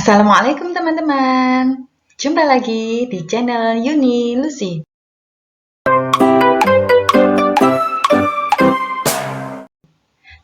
Assalamualaikum teman-teman. Jumpa lagi di channel Yuni Lucy.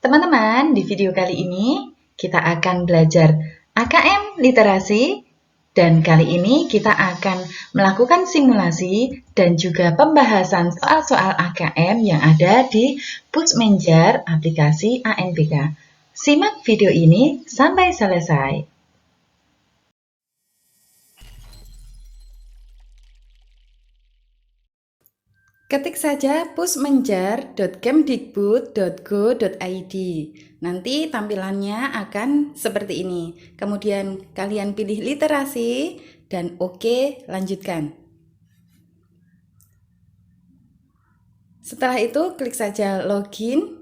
Teman-teman, di video kali ini kita akan belajar AKM literasi dan kali ini kita akan melakukan simulasi dan juga pembahasan soal-soal AKM yang ada di Putzmenjer aplikasi ANPK. Simak video ini sampai selesai. Ketik saja putzmenjer.kemdikbud.go.id. Nanti tampilannya akan seperti ini. Kemudian kalian pilih literasi dan oke, lanjutkan. Setelah itu klik saja login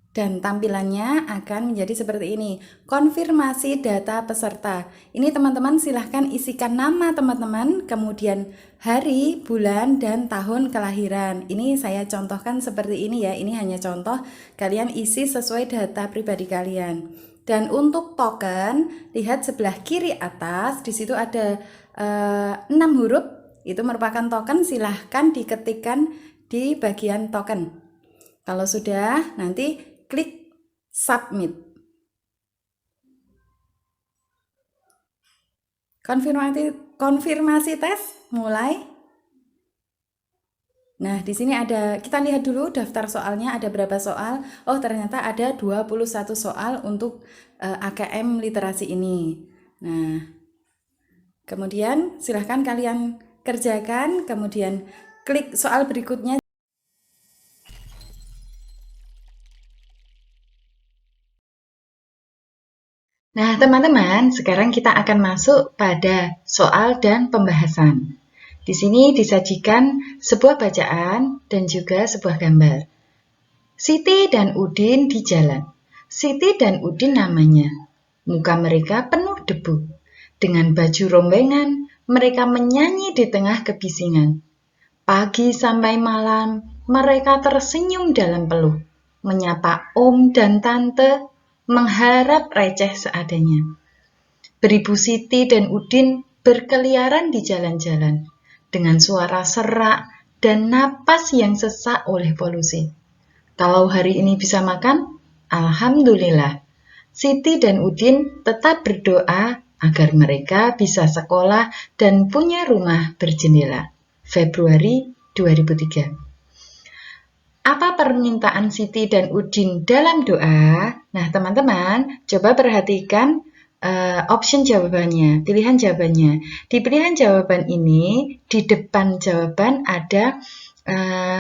dan tampilannya akan menjadi seperti ini. Konfirmasi data peserta. Ini teman-teman silahkan isikan nama teman-teman, kemudian hari, bulan, dan tahun kelahiran. Ini saya contohkan seperti ini ya. Ini hanya contoh, kalian isi sesuai data pribadi kalian. Dan untuk token, lihat sebelah kiri atas, di situ ada 6 huruf. Itu merupakan token, silahkan diketikkan di bagian token. Kalau sudah, nanti klik submit. Konfirmasi tes mulai. Nah, di sini ada, kita lihat dulu daftar soalnya ada berapa soal. Oh, ternyata ada 21 soal untuk AKM literasi ini. Nah, kemudian silahkan kalian kerjakan, kemudian klik soal berikutnya. Nah, teman-teman, sekarang kita akan masuk pada soal dan pembahasan. Di sini disajikan sebuah bacaan dan juga sebuah gambar. Siti dan Udin di jalan. Siti dan Udin namanya. Muka mereka penuh debu. Dengan baju rombengan, mereka menyanyi di tengah kebisingan. Pagi sampai malam, mereka tersenyum dalam peluh, menyapa om dan tante, mengharap receh seadanya. Beribu Siti dan Udin berkeliaran di jalan-jalan, dengan suara serak dan napas yang sesak oleh polusi. Kalau hari ini bisa makan, alhamdulillah. Siti dan Udin tetap berdoa agar mereka bisa sekolah dan punya rumah berjendela. Februari 2003. Apa permintaan Siti dan Udin dalam doa? Nah, teman-teman, coba perhatikan option jawabannya, pilihan jawabannya. Di pilihan jawaban ini, di depan jawaban ada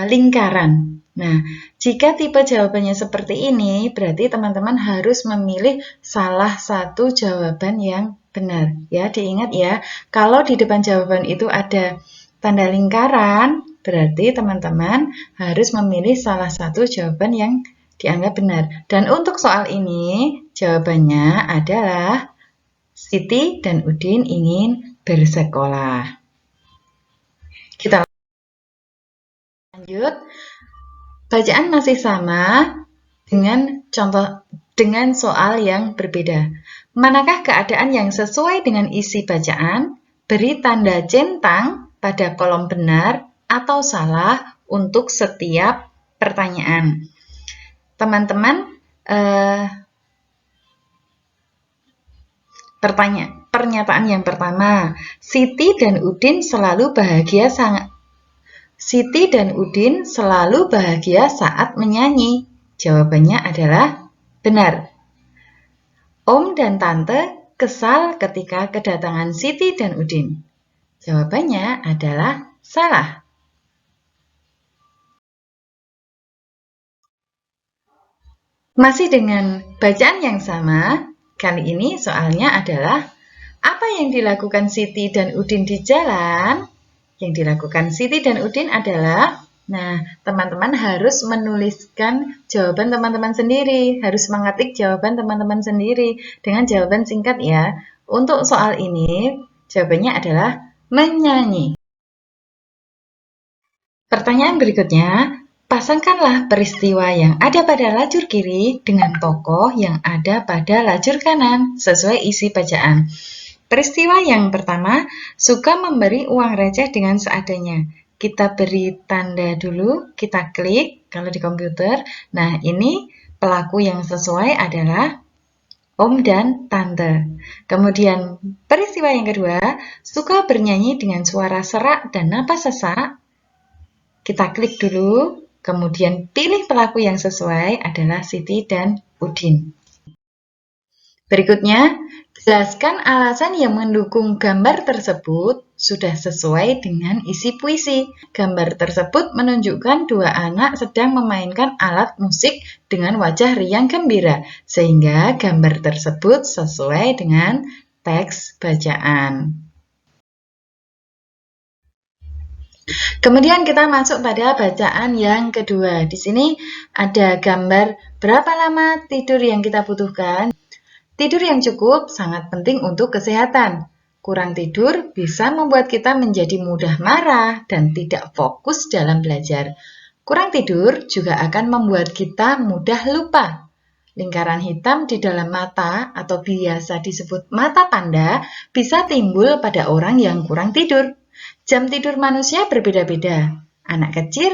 lingkaran. Nah, jika tipe jawabannya seperti ini, berarti teman-teman harus memilih salah satu jawaban yang benar. Ya, diingat ya, kalau di depan jawaban itu ada tanda lingkaran, berarti teman-teman harus memilih salah satu jawaban yang dianggap benar. Dan untuk soal ini, jawabannya adalah Siti dan Udin ingin bersekolah. Kita lanjut. Bacaan masih sama dengan soal yang berbeda. Manakah keadaan yang sesuai dengan isi bacaan? Beri tanda centang pada kolom benar atau salah untuk setiap pertanyaan. Teman-teman, pernyataan yang pertama, Siti dan Udin selalu bahagia saat menyanyi. Jawabannya adalah benar. Om dan Tante kesal ketika kedatangan Siti dan Udin. Jawabannya adalah salah. Masih dengan bacaan yang sama, kali ini soalnya adalah apa yang dilakukan Siti dan Udin di jalan? Yang dilakukan Siti dan Udin adalah, nah, teman-teman harus menuliskan jawaban teman-teman sendiri, harus mengetik jawaban teman-teman sendiri dengan jawaban singkat ya. Untuk soal ini, jawabannya adalah menyanyi. Pertanyaan berikutnya, Pasangkanlah peristiwa yang ada pada lajur kiri dengan tokoh yang ada pada lajur kanan sesuai isi bacaan. Peristiwa yang pertama, suka memberi uang receh dengan seadanya. Kita beri tanda dulu, kita klik kalau di komputer. Nah, ini pelaku yang sesuai adalah om dan tante. Kemudian peristiwa yang kedua, suka bernyanyi dengan suara serak dan napas sesak. Kita klik dulu. Kemudian pilih pelaku yang sesuai adalah Siti dan Udin. Berikutnya, jelaskan alasan yang mendukung gambar tersebut sudah sesuai dengan isi puisi. Gambar tersebut menunjukkan dua anak sedang memainkan alat musik dengan wajah riang gembira, sehingga gambar tersebut sesuai dengan teks bacaan. Kemudian kita masuk pada bacaan yang kedua. Di sini ada gambar berapa lama tidur yang kita butuhkan. Tidur yang cukup sangat penting untuk kesehatan. Kurang tidur bisa membuat kita menjadi mudah marah dan tidak fokus dalam belajar. Kurang tidur juga akan membuat kita mudah lupa. Lingkaran hitam di dalam mata atau biasa disebut mata panda bisa timbul pada orang yang kurang tidur. Jam tidur manusia berbeda-beda. Anak kecil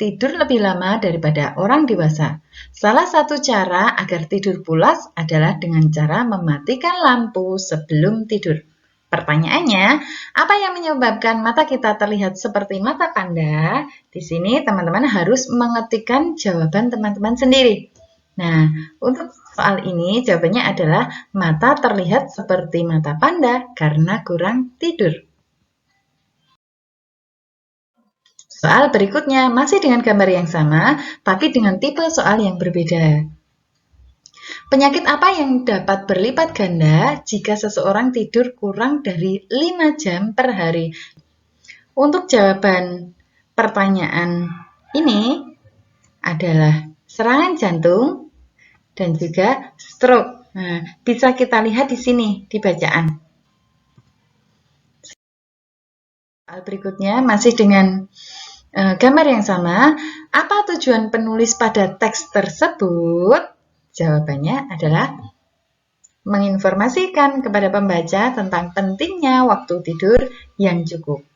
tidur lebih lama daripada orang dewasa. Salah satu cara agar tidur pulas adalah dengan cara mematikan lampu sebelum tidur. Pertanyaannya, apa yang menyebabkan mata kita terlihat seperti mata panda? Di sini teman-teman harus mengetikkan jawaban teman-teman sendiri. Nah, untuk soal ini jawabannya adalah mata terlihat seperti mata panda karena kurang tidur. Soal berikutnya masih dengan gambar yang sama, tapi dengan tipe soal yang berbeda. Penyakit apa yang dapat berlipat ganda jika seseorang tidur kurang dari 5 jam per hari? Untuk jawaban pertanyaan ini adalah serangan jantung dan juga stroke. Nah, bisa kita lihat di sini di bacaan. Soal berikutnya masih dengan gambar yang sama. Apa tujuan penulis pada teks tersebut? Jawabannya adalah menginformasikan kepada pembaca tentang pentingnya waktu tidur yang cukup.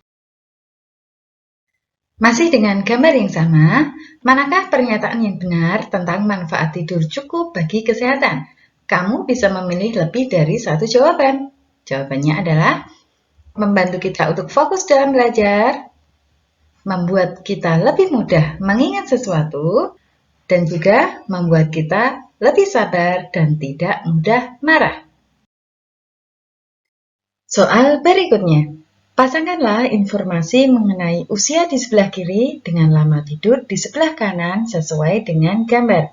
Masih dengan gambar yang sama, manakah pernyataan yang benar tentang manfaat tidur cukup bagi kesehatan? Kamu bisa memilih lebih dari satu jawaban. Jawabannya adalah membantu kita untuk fokus dalam belajar, membuat kita lebih mudah mengingat sesuatu, dan juga membuat kita lebih sabar dan tidak mudah marah. Soal berikutnya. Pasangkanlah informasi mengenai usia di sebelah kiri dengan lama tidur di sebelah kanan sesuai dengan gambar.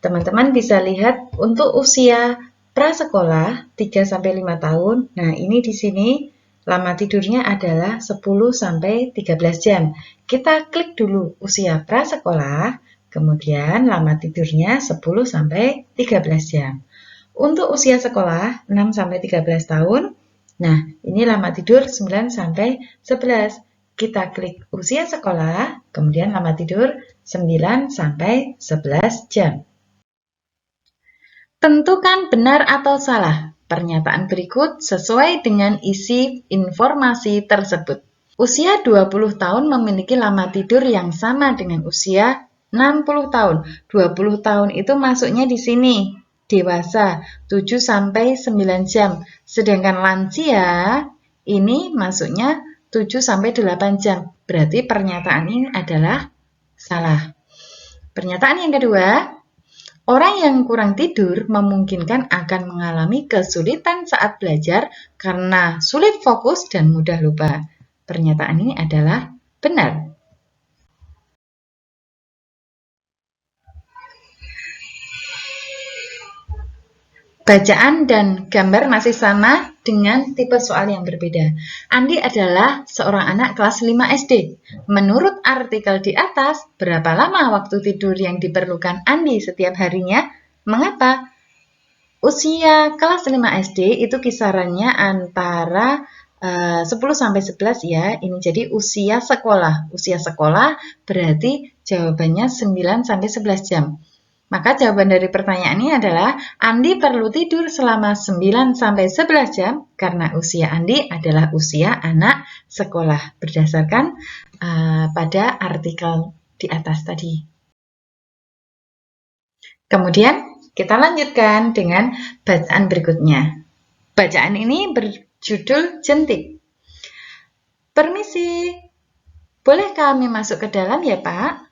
Teman-teman bisa lihat untuk usia prasekolah 3-5 tahun. Nah, ini di sini lama tidurnya adalah 10-13 jam. Kita klik dulu usia prasekolah, kemudian lama tidurnya 10-13 jam. Untuk usia sekolah 6-13 tahun, nah, ini lama tidur 9-11. Kita klik usia sekolah, kemudian lama tidur 9-11 jam. Tentukan benar atau salah. Pernyataan berikut sesuai dengan isi informasi tersebut. Usia 20 tahun memiliki lama tidur yang sama dengan usia 60 tahun. 20 tahun itu masuknya di sini. Dewasa 7-9 jam, sedangkan lansia ini masuknya 7-8 jam. Berarti pernyataan ini adalah salah. Pernyataan yang kedua, orang yang kurang tidur memungkinkan akan mengalami kesulitan saat belajar karena sulit fokus dan mudah lupa. Pernyataan ini adalah benar. Bacaan dan gambar masih sama dengan tipe soal yang berbeda. Andi adalah seorang anak kelas 5 SD. Menurut artikel di atas, berapa lama waktu tidur yang diperlukan Andi setiap harinya? Mengapa? Usia kelas 5 SD itu kisarannya antara 10-11 ya, ini jadi usia sekolah. Usia sekolah berarti jawabannya 9-11 jam. Maka jawaban dari pertanyaan ini adalah Andi perlu tidur selama 9-11 jam karena usia Andi adalah usia anak sekolah berdasarkan pada artikel di atas tadi. Kemudian kita lanjutkan dengan bacaan berikutnya. Bacaan ini berjudul Jentik. Permisi, boleh kami masuk ke dalam ya Pak?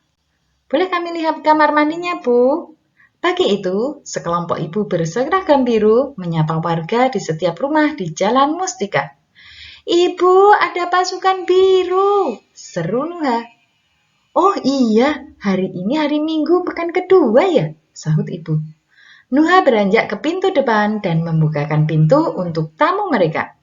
Boleh kami lihat kamar mandinya, Bu? Pagi itu, sekelompok ibu berseragam biru menyapa warga di setiap rumah di Jalan Mustika. Ibu, ada pasukan biru, seru Nuha. Oh iya, hari ini hari Minggu pekan kedua ya, sahut ibu. Nuha beranjak ke pintu depan dan membukakan pintu untuk tamu mereka.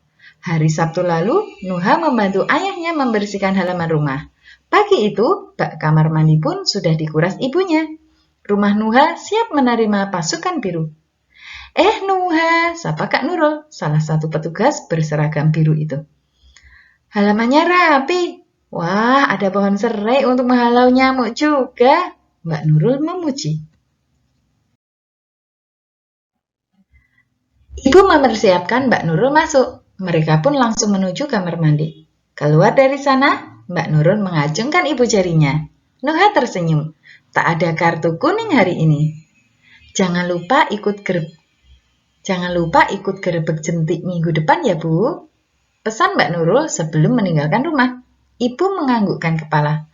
Hari Sabtu lalu, Nuha membantu ayahnya membersihkan halaman rumah. Pagi itu, bak kamar mandi pun sudah dikuras ibunya. Rumah Nuha siap menerima pasukan biru. Nuha, sapa Kak Nurul, salah satu petugas berseragam biru itu. Halamannya rapi. Wah, ada pohon serai untuk menghalau nyamuk juga, Mbak Nurul memuji. Ibu mempersiapkan Mbak Nurul masuk. Mereka pun langsung menuju kamar mandi. Keluar dari sana, Mbak Nurul mengacungkan ibu jarinya. Nuha tersenyum. Tak ada kartu kuning hari ini. Jangan lupa ikut gerebek jentik minggu depan ya, Bu. Pesan Mbak Nurul sebelum meninggalkan rumah. Ibu menganggukkan kepala.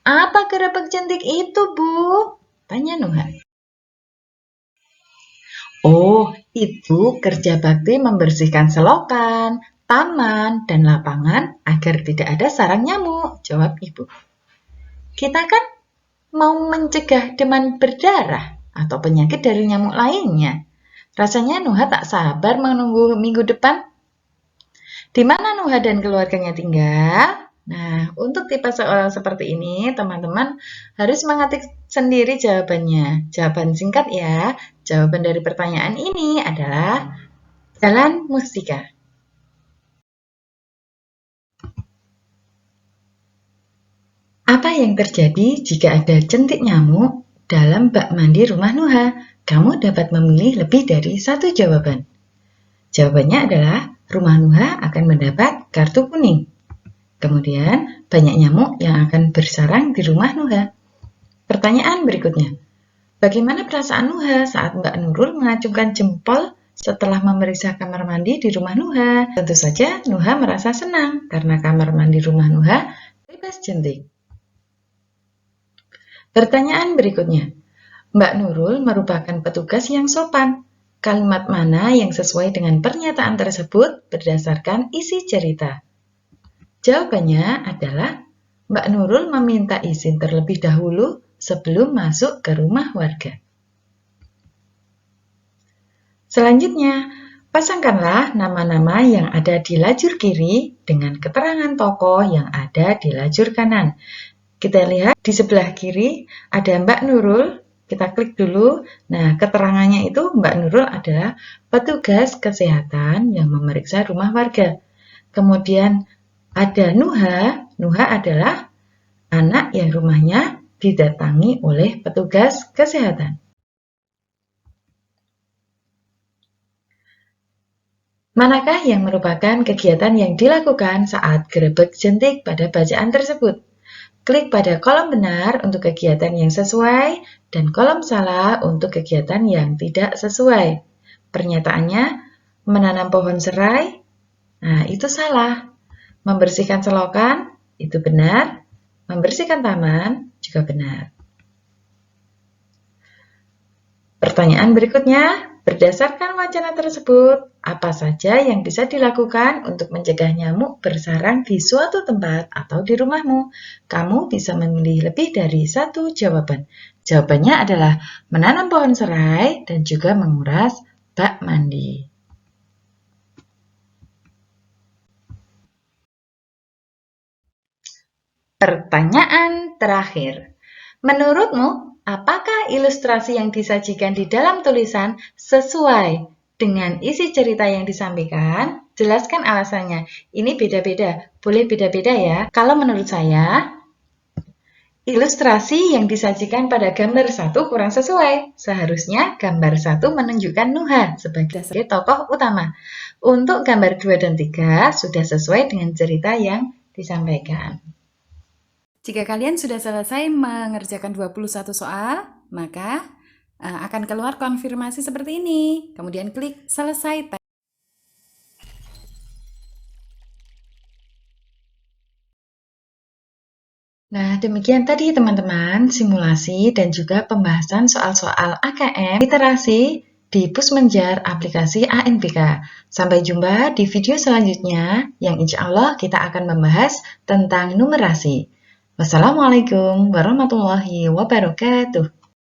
Apa gerebek jentik itu, Bu? Tanya Nuha. Oh, itu kerja bakti membersihkan selokan, taman, dan lapangan agar tidak ada sarang nyamuk, jawab ibu. Kita kan mau mencegah demam berdarah atau penyakit dari nyamuk lainnya. Rasanya Nuha tak sabar menunggu minggu depan. Di mana Nuha dan keluarganya tinggal? Nah, untuk tipe soal seperti ini, teman-teman harus mengetik sendiri jawabannya. Jawaban singkat ya. Jawaban dari pertanyaan ini adalah Jalan Mustika. Apa yang terjadi jika ada jentik nyamuk dalam bak mandi rumah Nuha? Kamu dapat memilih lebih dari satu jawaban. Jawabannya adalah rumah Nuha akan mendapat kartu kuning. Kemudian, banyak nyamuk yang akan bersarang di rumah Nuha. Pertanyaan berikutnya. Bagaimana perasaan Nuha saat Mbak Nurul mengacungkan jempol setelah memeriksa kamar mandi di rumah Nuha? Tentu saja Nuha merasa senang karena kamar mandi rumah Nuha bebas jentik. Pertanyaan berikutnya. Mbak Nurul merupakan petugas yang sopan. Kalimat mana yang sesuai dengan pernyataan tersebut berdasarkan isi cerita? Jawabannya adalah Mbak Nurul meminta izin terlebih dahulu sebelum masuk ke rumah warga. Selanjutnya, pasangkanlah nama-nama yang ada di lajur kiri dengan keterangan tokoh yang ada di lajur kanan. Kita lihat di sebelah kiri ada Mbak Nurul. Kita klik dulu. Nah, keterangannya itu Mbak Nurul adalah petugas kesehatan yang memeriksa rumah warga. Kemudian ada Nuha. Nuha adalah anak yang rumahnya didatangi oleh petugas kesehatan. Manakah yang merupakan kegiatan yang dilakukan saat gerebek jentik pada bacaan tersebut? Klik pada kolom benar untuk kegiatan yang sesuai dan kolom salah untuk kegiatan yang tidak sesuai. Pernyataannya, menanam pohon serai, nah itu salah. Membersihkan selokan, itu benar. Membersihkan taman, juga benar. Pertanyaan berikutnya, berdasarkan wacana tersebut, apa saja yang bisa dilakukan untuk mencegah nyamuk bersarang di suatu tempat atau di rumahmu? Kamu bisa memilih lebih dari satu jawaban. Jawabannya adalah menanam pohon serai dan juga menguras bak mandi. Pertanyaan terakhir. Menurutmu, apakah ilustrasi yang disajikan di dalam tulisan sesuai dengan isi cerita yang disampaikan? Jelaskan alasannya. Ini beda-beda, boleh beda-beda ya. Kalau menurut saya, ilustrasi yang disajikan pada gambar 1 kurang sesuai. Seharusnya gambar 1 menunjukkan Nuha sebagai tokoh utama. Untuk gambar 2 dan 3 sudah sesuai dengan cerita yang disampaikan. Jika kalian sudah selesai mengerjakan 21 soal, maka akan keluar konfirmasi seperti ini. Kemudian klik selesai. Nah, demikian tadi teman-teman simulasi dan juga pembahasan soal-soal AKM literasi di Pusmenjar aplikasi ANPK. Sampai jumpa di video selanjutnya yang insya Allah kita akan membahas tentang numerasi. Wassalamualaikum warahmatullahi wabarakatuh.